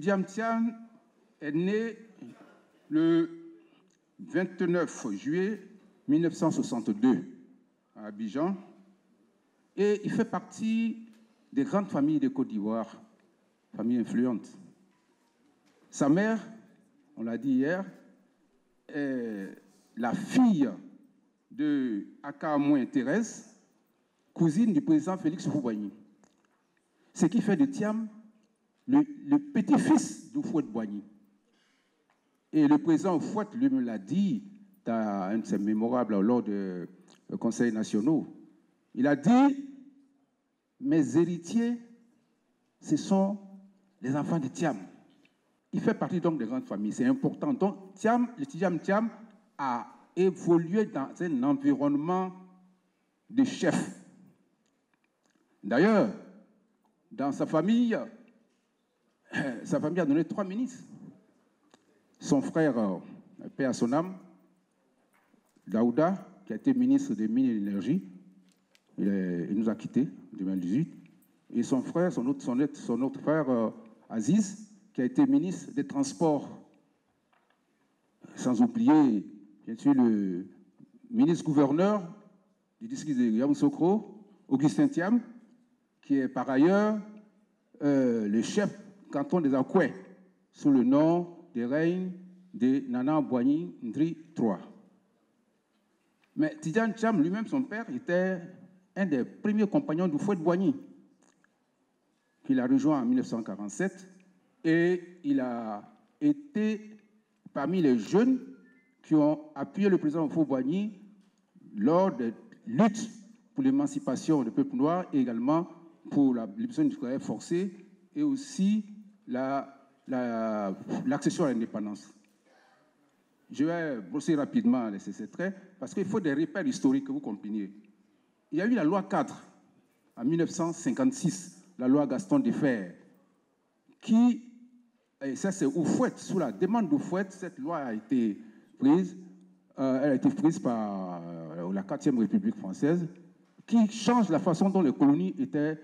Tidiane Thiam est né le 29 juillet 1962 à Abidjan et il fait partie des grandes familles de Côte d'Ivoire, famille influente. Sa mère, on l'a dit hier, est la fille de Aka Amouen Thérèse, cousine du président Félix Houphouët-Boigny. Ce qui fait de Thiam le petit-fils d'Houphouët-Boigny. Et le président Houphouët lui-même l'a dit dans un de ses mémorables lors des conseils nationaux. Il a dit « Mes héritiers, ce sont les enfants de Thiam ». Il fait partie donc des grandes familles, c'est important. Donc le Tidiane Thiam a évolué dans un environnement de chef. D'ailleurs, dans sa famille a donné 3 ministres. Son frère, paix à son âme, Daouda, qui a été ministre des Mines et de l'Énergie, il nous a quittés en 2018. Et son frère, son autre frère, Aziz, qui a été ministre des Transports. Sans oublier, bien sûr, le ministre-gouverneur du district de Yamoussoukro, Augustin Thiam, qui est par ailleurs le chef canton des Akoué, sous le nom des règnes de Nana Boigny Ndri III. Mais Tidiane Thiam, lui-même, son père, était un des premiers compagnons d'Houphouët-Boigny, qu'il a rejoint en 1947, et il a été parmi les jeunes qui ont appuyé le président Houphouët-Boigny lors des luttes pour l'émancipation du peuple noir et également pour la libération du travail forcé et aussi l'accession à l'indépendance. Je vais brosser rapidement ces traits parce qu'il faut des repères historiques que vous compreniez. Il y a eu la loi 4 en 1956, la loi Gaston Defferre, qui, et ça c'est Houphouët, sous la demande d'Houphouët, cette loi a été prise, elle a été prise par la 4e République française, qui change la façon dont les colonies étaient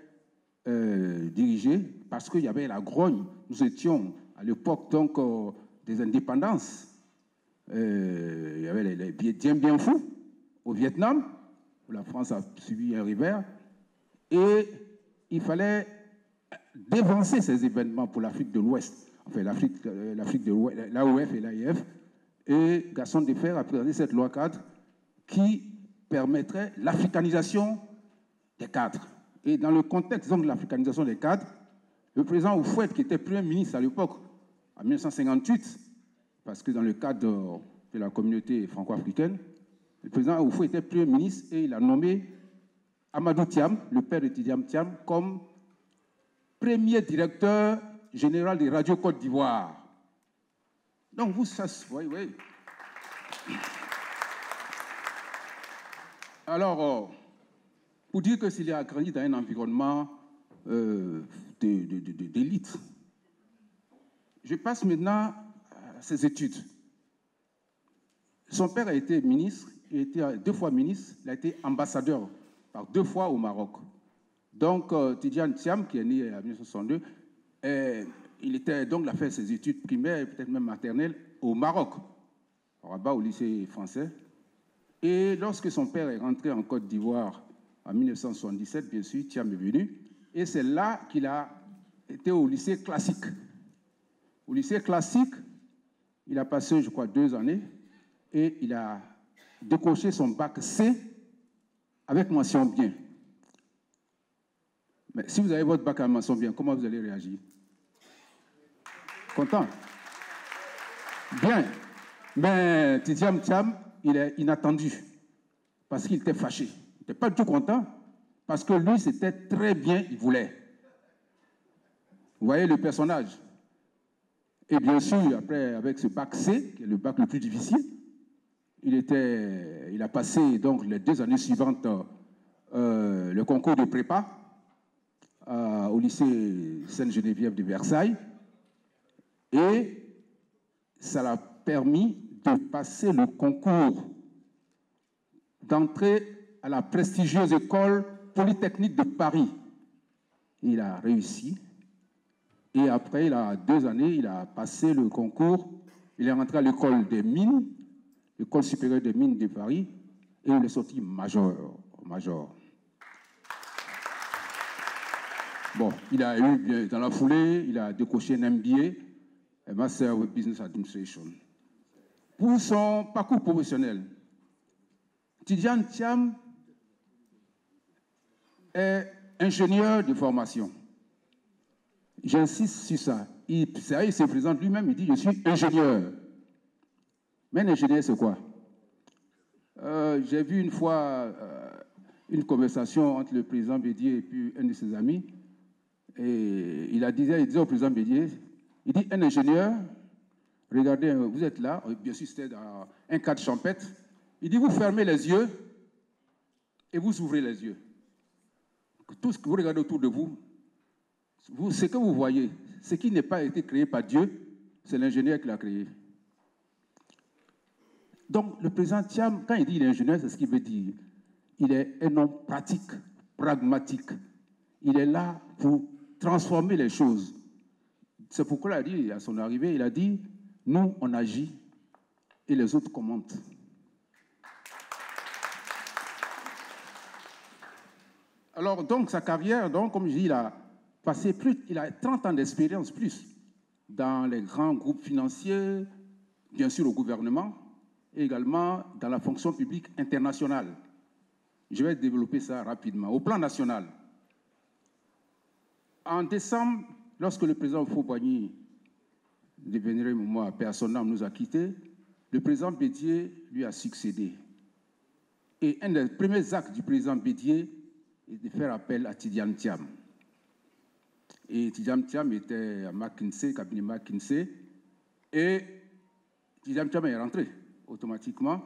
dirigées, parce qu'il y avait la grogne. Nous étions à l'époque donc des indépendances. Il y avait les Dien Bien Phu au Vietnam, où la France a subi un revers, et il fallait dévancer ces événements pour l'Afrique de l'Ouest, enfin l'Afrique de l'Ouest, l'AOF et l'AIF, et Gaston Defferre a présenté cette loi cadre qui permettrait l'africanisation des cadres. Et dans le contexte donc, de l'africanisation des cadres, le président Houphouët, qui était Premier ministre à l'époque, en 1958, parce que dans le cadre de la communauté franco-africaine, le président Houphouët était Premier ministre et il a nommé Amadou Thiam, le père de Tidiane Thiam, comme premier directeur général des radios Côte d'Ivoire. Donc vous, ça, oui. Alors, pour dire que s'il a grandi dans un environnement d'élite, je passe maintenant à ses études. Son père a été ministre, il a été 2 fois ministre, il a été ambassadeur par 2 fois au Maroc. Donc, Tidiane Thiam, qui est né en 1962, il a fait ses études primaires et peut-être même maternelles au Maroc, à Rabat, au lycée français. Et lorsque son père est rentré en Côte d'Ivoire en 1977, bien sûr, Thiam est venu. Et c'est là qu'il a été au lycée classique. Au lycée classique, il a passé, je crois, 2 années et il a décroché son bac C avec mention bien. Mais si vous avez votre bac à mention bien, comment vous allez réagir? Content? Bien. Mais Tidiane Thiam, il est inattendu parce qu'il était fâché. Il n'était pas du tout content parce que lui, c'était très bien, il voulait. Vous voyez le personnage. Et bien sûr, après, avec ce bac C, qui est le bac le plus difficile, il a passé donc les 2 années suivantes le concours de prépa au lycée Sainte-Geneviève de Versailles. Et ça l'a permis de passer le concours d'entrer à la prestigieuse école polytechnique de Paris. Il a réussi Et après, il a 2 années, il a passé le concours. Il est rentré à l'école des mines, l'école supérieure des mines de Paris, et il est sorti major. Bon, il a eu, dans la foulée, il a décoché un MBA, un Master of Business Administration. Pour son parcours professionnel, Tidjane Thiam est ingénieur de formation. J'insiste sur ça. Il se présente lui-même, il dit « Je suis ingénieur ». Mais un ingénieur, c'est quoi? J'ai vu une fois une conversation entre le président Bédié et puis un de ses amis. Et il disait au président Bédié, il dit « Un ingénieur, regardez, vous êtes là, bien sûr c'était dans un cadre champêtre. Il dit, vous fermez les yeux et vous ouvrez les yeux. Tout ce que vous regardez autour de vous, ce que vous voyez, ce qui n'est pas été créé par Dieu, c'est l'ingénieur qui l'a créé. » Donc, le président Thiam, quand il dit il est ingénieur, c'est ce qu'il veut dire. Il est un homme pratique, pragmatique. Il est là pour transformer les choses. C'est pourquoi il a dit, à son arrivée, il a dit, nous, on agit et les autres commentent. Alors, donc, sa carrière, donc, comme je dis, il a 30 ans d'expérience plus dans les grands groupes financiers, bien sûr au gouvernement, et également dans la fonction publique internationale. Je vais développer ça rapidement. Au plan national, en décembre, lorsque le président Houphouët-Boigny, de Vénéré Mouma, paix à son âme, nous a quittés, le président Bédié lui a succédé. Et un des premiers actes du président Bédié est de faire appel à Tidjane Thiam. Et Tidjane Thiam était à McKinsey, cabinet McKinsey, et Tidjane Thiam est rentré automatiquement.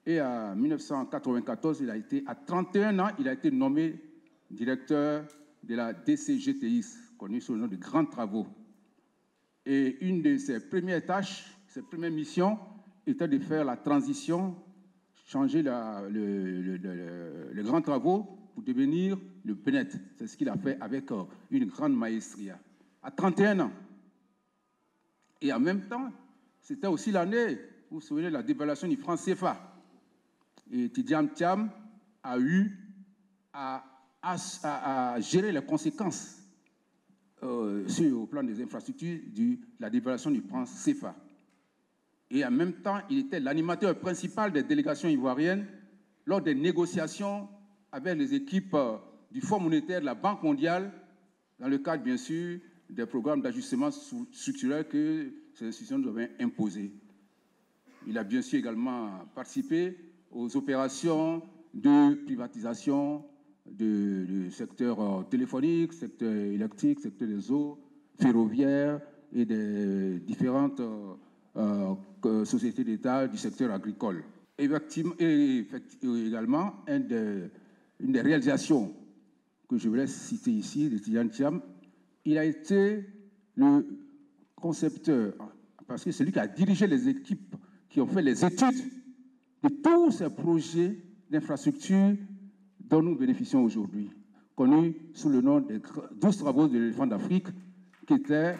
Et en 1994, à 31 ans, il a été nommé directeur de la DCGTI, connu sous le nom de Grands Travaux. Et une de ses premières tâches, ses premières missions, était de faire la transition, changer les Grands Travaux pour devenir le PNET. C'est ce qu'il a fait avec une grande maestria. À 31 ans. Et en même temps, c'était aussi l'année, vous vous souvenez, de la dévaluation du franc CFA. Et Tidjane Thiam a eu à gérer les conséquences au plan des infrastructures de la dévaluation du franc CFA. Et en même temps, il était l'animateur principal des délégations ivoiriennes lors des négociations avec les équipes du Fonds monétaire de la Banque mondiale, dans le cadre, bien sûr, des programmes d'ajustement structurel que ces institutions nous avaient imposés. Il a bien sûr également participé aux opérations de privatisation du secteur téléphonique, secteur électrique, secteur des eaux, ferroviaire et des différentes sociétés d'État du secteur agricole. Et également, une des réalisations que je voulais citer ici de Tidjane Thiam, il a été le concepteur, parce que c'est lui qui a dirigé les équipes qui ont fait les études de tous ces projets d'infrastructure dont nous bénéficions aujourd'hui, connus sous le nom des 12 travaux de l'éléphant d'Afrique, qui était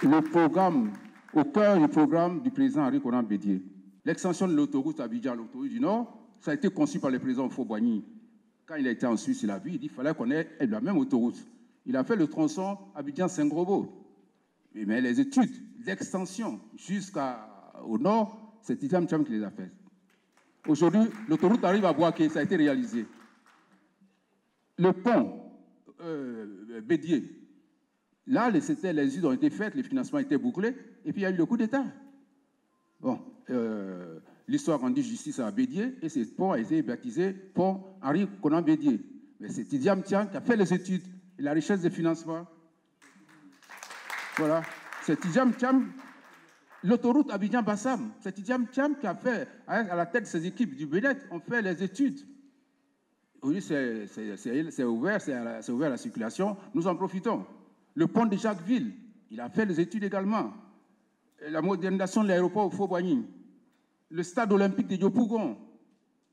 le programme, au cœur du programme du président Henri Konan Bédié. L'extension de l'autoroute Abidjan, l'autoroute du Nord, ça a été conçu par le président Houphouët-Boigny. Quand il a été en Suisse, il a vu, il dit qu'il fallait qu'on ait la même autoroute. Il a fait le tronçon Abidjan-Saint-Grobo. Mais les études d'extension jusqu'au nord, c'est Tidjane Thiam qui les a faites. Aujourd'hui, l'autoroute arrive à Bouaké, ça a été réalisé. Le pont Bédié, là, les études ont été faites, les financements étaient bouclés, et puis il y a eu le coup d'État. Bon, l'histoire rendit justice à Bédié, et ce pont a été baptisé pont Henri Konan Bédié. Mais c'est Tidjane Thiam qui a fait les études et la richesse des financements. Voilà, c'est Tidjane Thiam. L'autoroute Abidjan-Bassam, c'est Tidjane Thiam qui a fait, à la tête de ses équipes du Bénet, on fait les études. Aujourd'hui, c'est ouvert, c'est ouvert à la circulation, nous en profitons. Le pont de Jacquesville, il a fait les études également. La modernisation de l'aéroport Houphouët-Boigny. Le stade olympique de Yopougon,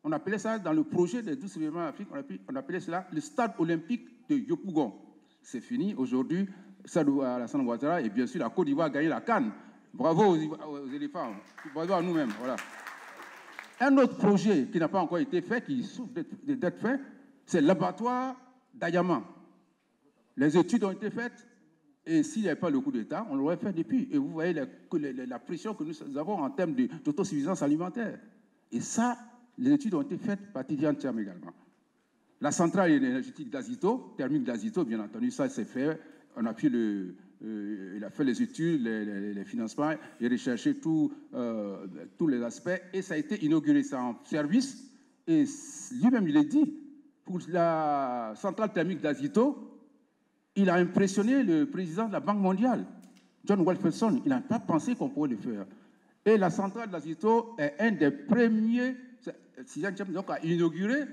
on appelait ça dans le projet des 12 événements africains, on appelait cela le stade olympique de Yopougon. c'est fini. Aujourd'hui, Sadou Alassane Ouattara et bien sûr la Côte d'Ivoire a gagné la CAN. Bravo aux éléphants, bravo à nous-mêmes. Voilà. Un autre projet qui n'a pas encore été fait, qui souffre d'être fait, c'est l'abattoir d'Ayama. Les études ont été faites et s'il n'y avait pas le coup d'État, on l'aurait fait depuis. Et vous voyez la pression que nous avons en termes d'autosuffisance alimentaire. Et ça, les études ont été faites par Tidjane Thiam également. La centrale énergétique d'Azito, thermique d'Azito, bien entendu, ça c'est fait. On a pu il a fait les études, les financements et recherché tous les aspects. Et ça a été inauguré, ça en service. Et lui-même, il l'a dit, pour la centrale thermique d'Azito, il a impressionné le président de la Banque mondiale, John Wolfenson. Il n'a pas pensé qu'on pourrait le faire. Et la centrale d'Azito est un des premiers, donc a inauguré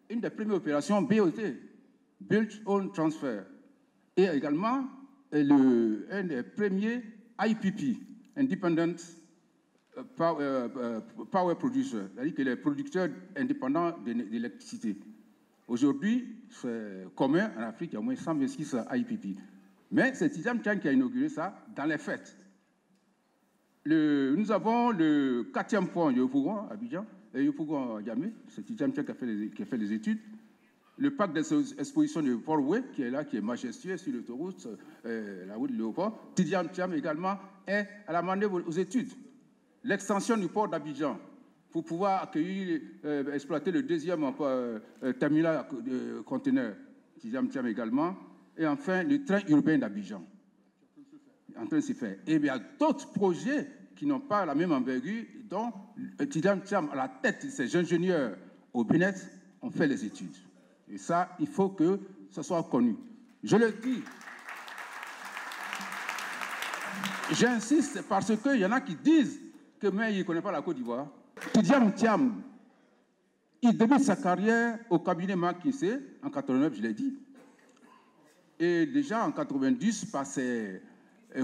une des premières opérations BOT, Build Own Transfer. Et également un des premiers IPP, Independent Power Producer, c'est-à-dire que les producteurs indépendants d'électricité. Aujourd'hui, c'est commun en Afrique, il y a au moins 126 IPP. Mais c'est Tidjane Thiam qui a inauguré ça dans les fêtes. Nous avons le 4e pont Yopougon à Abidjan, et Yopougon à Yamé, c'est Tidjane Thiam qui a fait les études. Le parc d'exposition de Port-Louis, qui est là, qui est majestueux sur l'autoroute, la route de Léoport. Tidjane Thiam également est à la manœuvre aux études. L'extension du port d'Abidjan, pour pouvoir accueillir, exploiter le 2e terminal de conteneurs. Tidjane Thiam également. Et enfin, le train urbain d'Abidjan. En train de se faire. Et il y a d'autres projets qui n'ont pas la même envergure, dont Tidjane Thiam, à la tête de ces ingénieurs au Bénin, ont fait les études. Et ça, il faut que ce soit connu. Je le dis. J'insiste parce qu'il y en a qui disent que mais il ne connaît pas la Côte d'Ivoire. Tidjane Thiam, il débute sa carrière au cabinet McKinsey, en 89, je l'ai dit. Et déjà en 90, par ses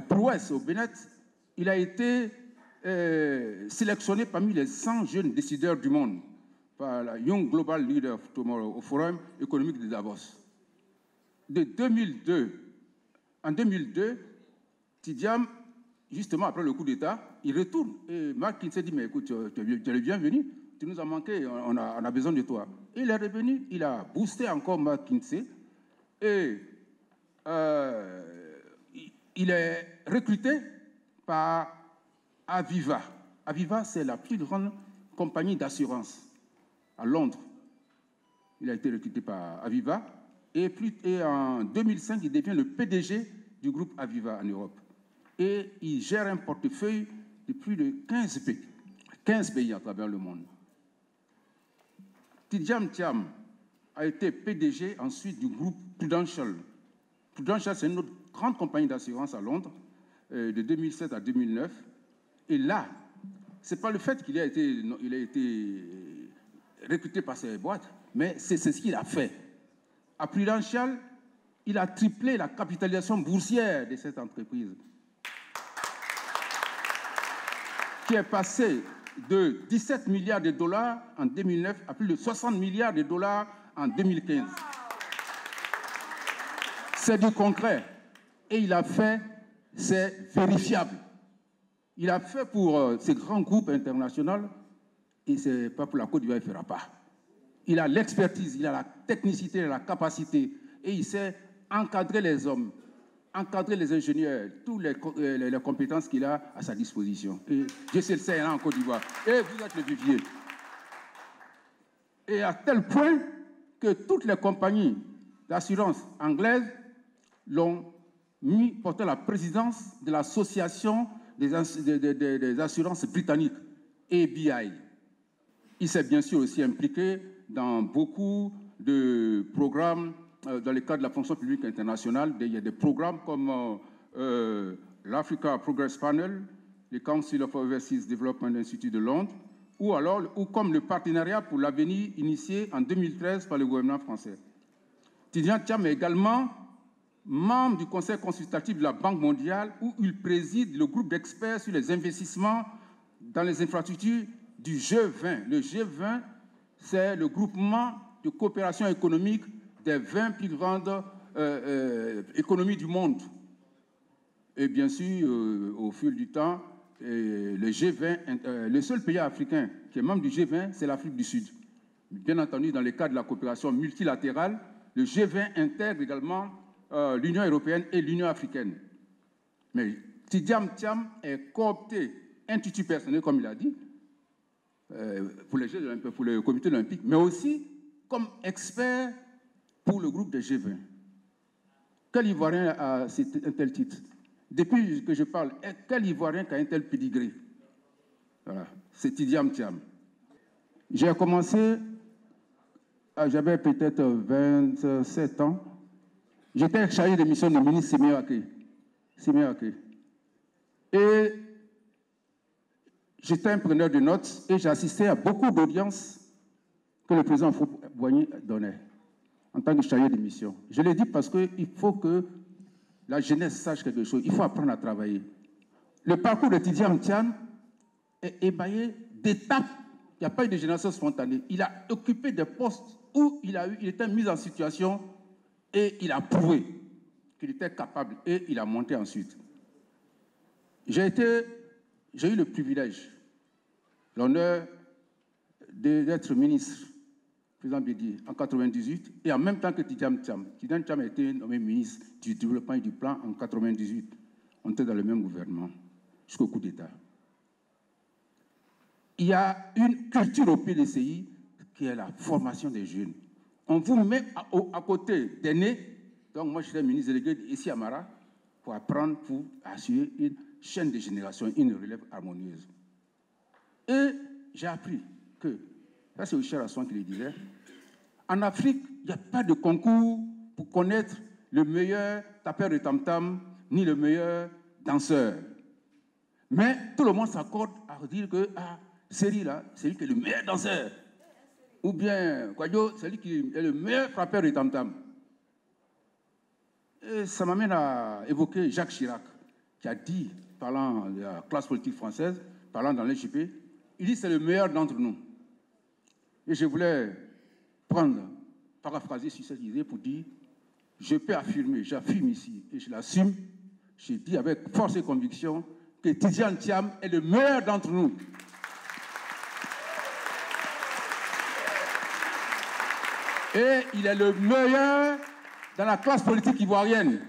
prouesses au Bénin, il a été sélectionné parmi les 100 jeunes décideurs du monde par la Young Global Leader of Tomorrow au Forum économique de Davos. En 2002, Tidjane, justement après le coup d'État, il retourne. Et McKinsey dit, mais écoute, tu es le bienvenu, tu nous as manqué, on a besoin de toi. Et il est revenu, il a boosté encore McKinsey et il est recruté par Aviva. Aviva, c'est la plus grande compagnie d'assurance à Londres. Il a été recruté par Aviva et en 2005, il devient le PDG du groupe Aviva en Europe. Et il gère un portefeuille de plus de 15 pays à travers le monde. Tidjane Thiam a été PDG ensuite du groupe Prudential. Prudential, c'est une autre grande compagnie d'assurance à Londres, de 2007 à 2009. Et là, ce n'est pas le fait qu'il a été recruté par ces boîtes, mais c'est ce qu'il a fait. À Prudential, il a triplé la capitalisation boursière de cette entreprise, qui est passée de 17 milliards de dollars en 2009 à plus de 60 milliards de dollars en 2015. C'est du concret. Et il a fait, c'est vérifiable. Il a fait pour ces grands groupes internationaux, et ce n'est pas pour la Côte d'Ivoire, il ne fera pas. Il a l'expertise, il a la technicité, il a la capacité, et il sait encadrer les hommes, encadrer les ingénieurs, toutes les compétences qu'il a à sa disposition. Et je sais le sait en Côte d'Ivoire. Et vous êtes le vivier. Et à tel point que toutes les compagnies d'assurance anglaises l'ont porté la présidence de l'association des assurances britanniques, ABI. Il s'est bien sûr aussi impliqué dans beaucoup de programmes dans le cadre de la fonction publique internationale. Il y a des programmes comme l'Africa Progress Panel, le Council of Overseas Development Institute de Londres, ou comme le partenariat pour l'avenir initié en 2013 par le gouvernement français. Tidjane Thiam est également membre du conseil consultatif de la Banque mondiale, où il préside le groupe d'experts sur les investissements dans les infrastructures du G20. Le G20, c'est le groupement de coopération économique des 20 plus grandes économie du monde. Et bien sûr, au fil du temps, le G20, le seul pays africain qui est membre du G20, c'est l'Afrique du Sud. Bien entendu, dans le cadre de la coopération multilatérale, le G20 intègre également l'Union européenne et l'Union africaine. Mais Tidjam Thiam est coopté, institut personnel, comme il a dit, pour le comité olympique, mais aussi comme expert pour le groupe des G20. Quel Ivoirien a un tel titre? Depuis que je parle, quel Ivoirien qui a un tel pédigré? Voilà, c'est Tidjam Thiam. J'ai commencé, j'avais peut-être 27 ans. J'étais chargé de mission du ministre Sémé Aké. Et j'étais un preneur de notes et j'assistais à beaucoup d'audiences que le président Houphouët-Boigny donnait en tant que chargé de mission. Je l'ai dit parce qu'il faut que la jeunesse sache quelque chose. Il faut apprendre à travailler. Le parcours de Tidjam Thiam est émaillé d'étapes. Il n'y a pas eu de génération spontanée. Il a occupé des postes où il était mis en situation et il a prouvé qu'il était capable et il a monté ensuite. J'ai eu le privilège, l'honneur d'être ministre, président Bédié, en 1998, et en même temps que Tidjam Thiam. Tidjam Thiam a été nommé ministre du développement et du plan en 1998. On était dans le même gouvernement, jusqu'au coup d'État. Il y a une culture au PDCI qui est la formation des jeunes. On vous met à côté des nés. Donc moi, je suis ministre délégué ici à Mara pour apprendre, pour assurer une chaîne de génération, une relève harmonieuse. Et j'ai appris que, ça c'est Richard Asson qui le disait, en Afrique, il n'y a pas de concours pour connaître le meilleur tapeur de tam-tam, ni le meilleur danseur. Mais tout le monde s'accorde à dire que, Seri là, c'est lui qui est le meilleur danseur. Ou bien, Kwadjo, c'est lui qui est le meilleur frappeur de tam-tam. Et ça m'amène à évoquer Jacques Chirac, qui a dit, parlant de la classe politique française, parlant dans l'EJP, il dit c'est le meilleur d'entre nous. Et je voulais paraphraser sur cette idée pour dire, je peux affirmer, j'affirme ici, et je l'assume, je dis avec force et conviction, que Tidjam Thiam est le meilleur d'entre nous. Et il est le meilleur dans la classe politique ivoirienne.